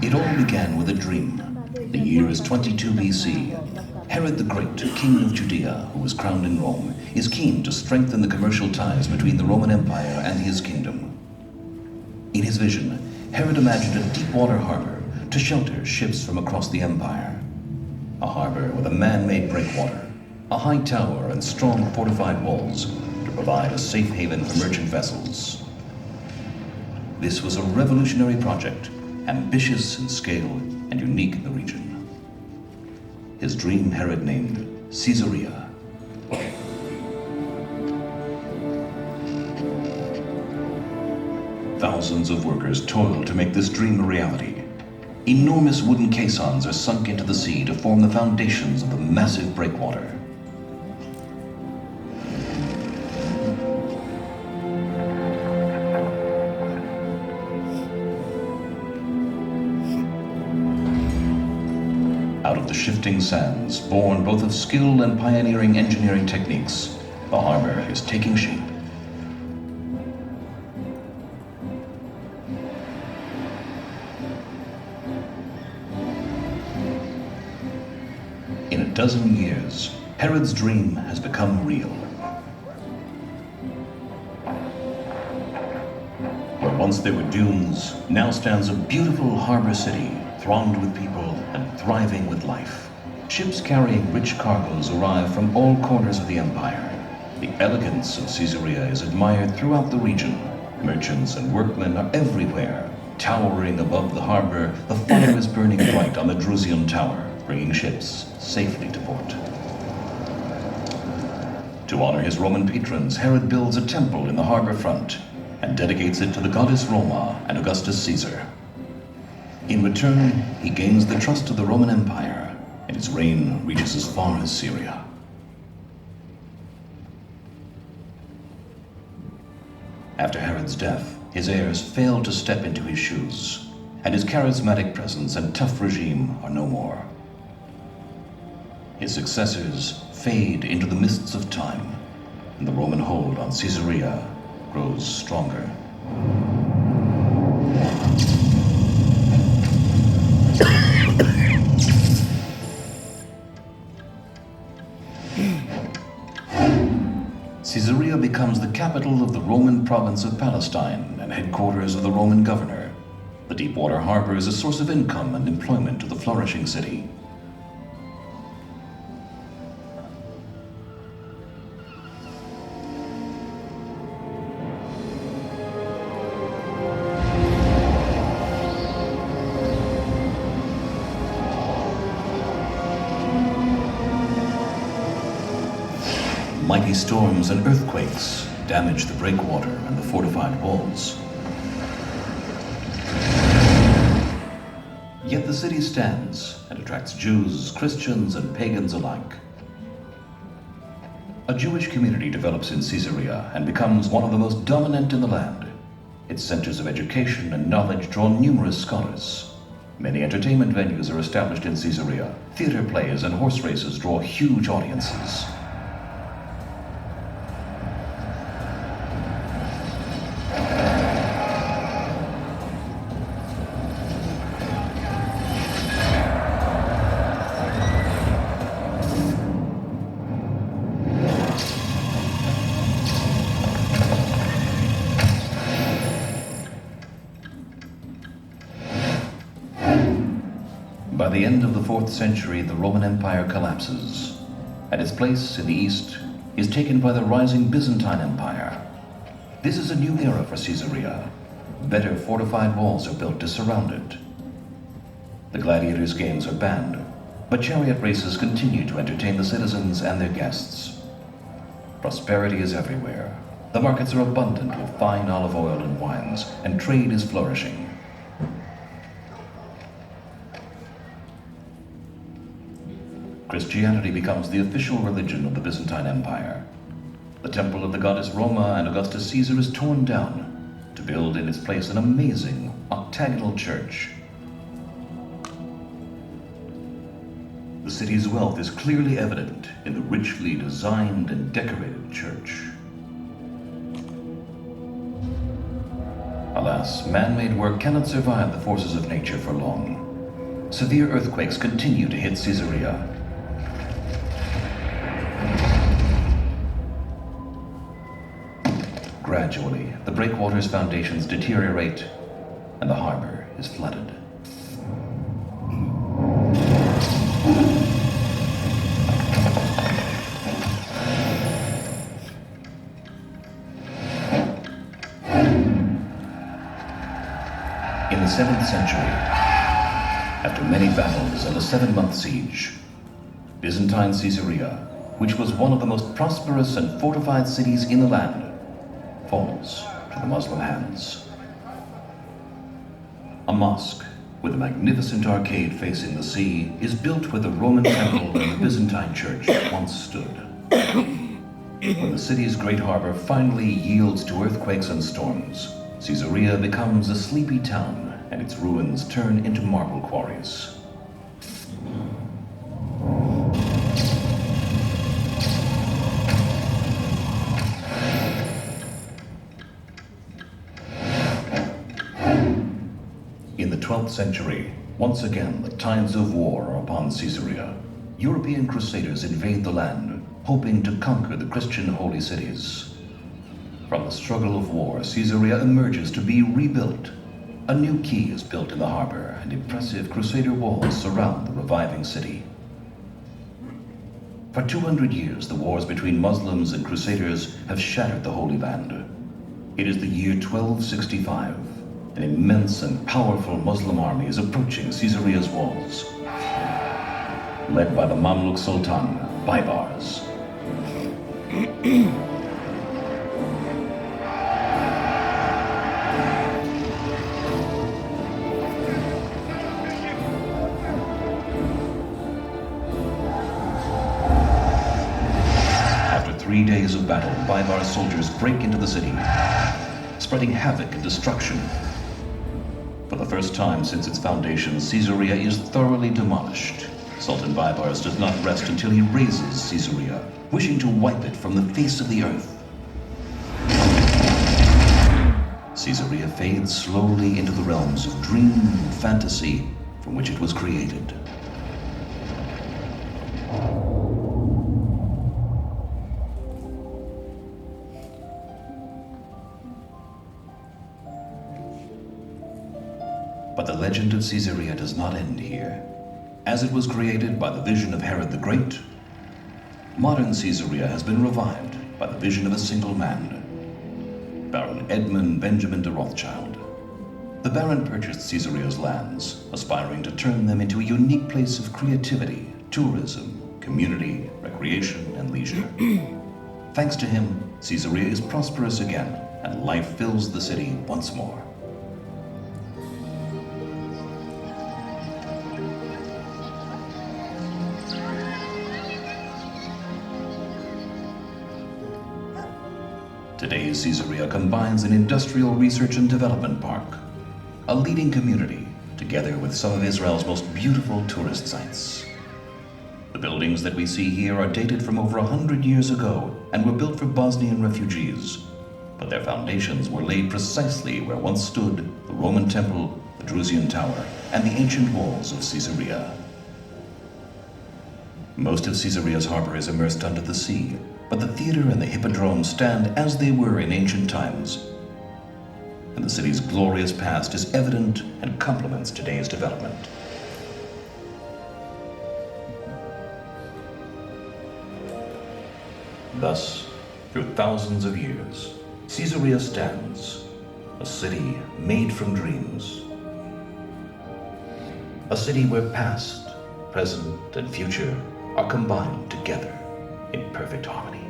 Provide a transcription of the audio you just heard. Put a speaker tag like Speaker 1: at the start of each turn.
Speaker 1: It all began with a dream. The year is 22 BC. Herod the Great, king of Judea, who was crowned in Rome, is keen to strengthen the commercial ties between the Roman Empire and his kingdom. In his vision, Herod imagined a deep-water harbor to shelter ships from across the empire. A harbor with a man-made breakwater, a high tower, and strong fortified walls to provide a safe haven for merchant vessels. This was a revolutionary project, ambitious in scale and unique in the region. His dream Herod named Caesarea. Thousands of workers toil to make this dream a reality. Enormous wooden caissons are sunk into the sea to form the foundations of the massive breakwater. Out of the shifting sands, born both of skill and pioneering engineering techniques, the harbor is taking shape. In a dozen years, Herod's dream has become real. Where once there were dunes, now stands a beautiful harbor city, thronged with people and thriving with life. Ships carrying rich cargoes arrive from all corners of the empire. The elegance of Caesarea is admired throughout the region. Merchants and workmen are everywhere. Towering above the harbor, the fire is burning bright on the Drusian Tower, bringing ships safely to port. To honor his Roman patrons, Herod builds a temple in the harbor front and dedicates it to the goddess Roma and Augustus Caesar. In return, he gains the trust of the Roman Empire, and his reign reaches as far as Syria. After Herod's death, his heirs fail to step into his shoes, and his charismatic presence and tough regime are no more. His successors fade into the mists of time, and the Roman hold on Caesarea grows stronger. Caesarea becomes the capital of the Roman province of Palestine and headquarters of the Roman governor. The deep-water harbor is a source of income and employment to the flourishing city. Mighty storms and earthquakes damage the breakwater and the fortified walls. Yet the city stands and attracts Jews, Christians, and pagans alike. A Jewish community develops in Caesarea and becomes one of the most dominant in the land. Its centers of education and knowledge draw numerous scholars. Many entertainment venues are established in Caesarea. Theater plays and horse races draw huge audiences. By the end of the 4th century, the Roman Empire collapses, and its place in the east is taken by the rising Byzantine Empire. This is a new era for Caesarea. Better fortified walls are built to surround it. The gladiators' games are banned, but chariot races continue to entertain the citizens and their guests. Prosperity is everywhere. The markets are abundant with fine olive oil and wines, and trade is flourishing. Christianity becomes the official religion of the Byzantine Empire. The temple of the goddess Roma and Augustus Caesar is torn down to build in its place an amazing octagonal church. The city's wealth is clearly evident in the richly designed and decorated church. Alas, man-made work cannot survive the forces of nature for long. Severe earthquakes continue to hit Caesarea. Gradually, the breakwater's foundations deteriorate, and the harbor is flooded. In the 7th century, after many battles and a 7-month siege, Byzantine Caesarea, which was one of the most prosperous and fortified cities in the land, falls to the Muslim hands. A mosque with a magnificent arcade facing the sea is built where the Roman temple and the Byzantine church once stood. When the city's great harbor finally yields to earthquakes and storms, Caesarea becomes a sleepy town, and its ruins turn into marble quarries. In the 12th century, once again the tides of war are upon Caesarea. European crusaders invade the land, hoping to conquer the Christian holy cities. From the struggle of war, Caesarea emerges to be rebuilt. A new quay is built in the harbor, and impressive crusader walls surround the reviving city. For 200 years, the wars between Muslims and crusaders have shattered the Holy Land. It is the year 1265. An immense and powerful Muslim army is approaching Caesarea's walls, led by the Mamluk Sultan, Baybars. After 3 days of battle, Baybars soldiers break into the city, spreading havoc and destruction. For the first time since its foundation, Caesarea is thoroughly demolished. Sultan Baybars does not rest until he razes Caesarea, wishing to wipe it from the face of the earth. Caesarea fades slowly into the realms of dream and fantasy from which it was created. But the legend of Caesarea does not end here. As it was created by the vision of Herod the Great, modern Caesarea has been revived by the vision of a single man, Baron Edmund Benjamin de Rothschild. The Baron purchased Caesarea's lands, aspiring to turn them into a unique place of creativity, tourism, community, recreation, and leisure. Thanks to him, Caesarea is prosperous again, and life fills the city once more. Today's Caesarea combines an industrial research and development park, a leading community, together with some of Israel's most beautiful tourist sites. The buildings that we see here are dated from over 100 years ago and were built for Bosnian refugees, but their foundations were laid precisely where once stood the Roman Temple, the Drusian Tower, and the ancient walls of Caesarea. Most of Caesarea's harbor is immersed under the sea, but the theater and the hippodrome stand as they were in ancient times, and the city's glorious past is evident and complements today's development. Thus, through thousands of years, Caesarea stands, a city made from dreams. A city where past, present, and future are combined together in perfect harmony.